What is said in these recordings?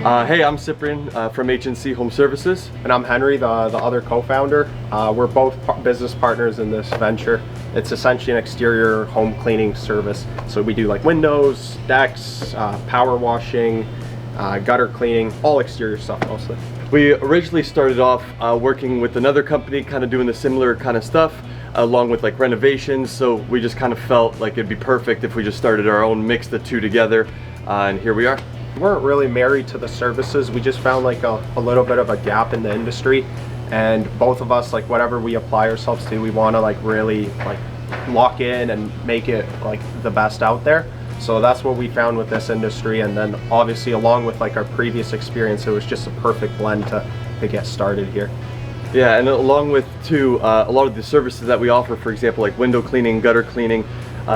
Hey, I'm Cyprian from HNC Home Services. And I'm Henry, the other co-founder. We're both business partners in this venture. It's essentially an exterior home cleaning service. So we do like windows, decks, power washing, gutter cleaning, all exterior stuff mostly. We originally started off working with another company, kind of doing the similar kind of stuff, along with like renovations. So we just kind of felt like it'd be perfect if we just started our own, mixed the two together, and here we are. We weren't really married to the services. We just found like a little bit of a gap in the industry, and both of us, like whatever we apply ourselves to, we want to like really like lock in and make it like the best out there. So that's what we found with this industry, and then obviously along with like our previous experience, it was just a perfect blend to get started here. Yeah, and along with too a lot of the services that we offer, for example like window cleaning, gutter cleaning,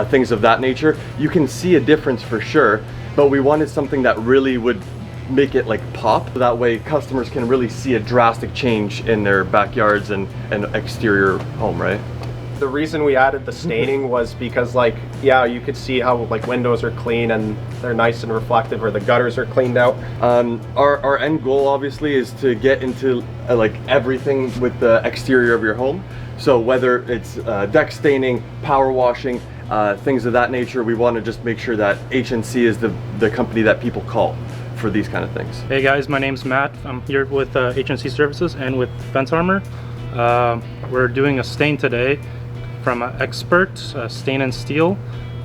things of that nature, you can see a difference for sure, but we wanted something that really would make it like pop. That way customers can really see a drastic change in their backyards and exterior home, right? The reason we added the staining was because, like, yeah, you could see how like windows are clean and they're nice and reflective, or the gutters are cleaned out. Our end goal obviously is to get into like everything with the exterior of your home. So whether it's deck staining, power washing, things of that nature, we want to just make sure that HNC is the company that people call for these kind of things. Hey guys, my name's Matt. I'm here with HNC Services and with Fence Armor. We're doing a stain today from Expert Stain and Steel,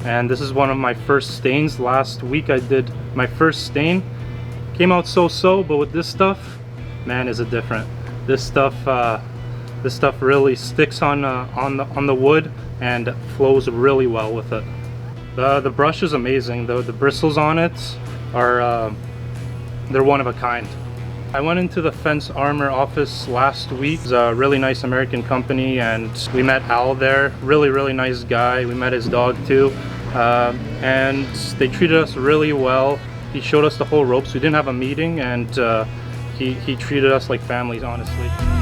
and this is one of my first stains. Last week I did my first stain. Came out so-so, but with this stuff, man, is it different. This stuff really sticks on the wood and flows really well with it. The brush is amazing. The bristles on it are they're one of a kind. I went into the Fence Armor office last week. It's a really nice American company, and we met Al there. Really nice guy. We met his dog too, and they treated us really well. He showed us the whole ropes. We didn't have a meeting, and he treated us like families, honestly.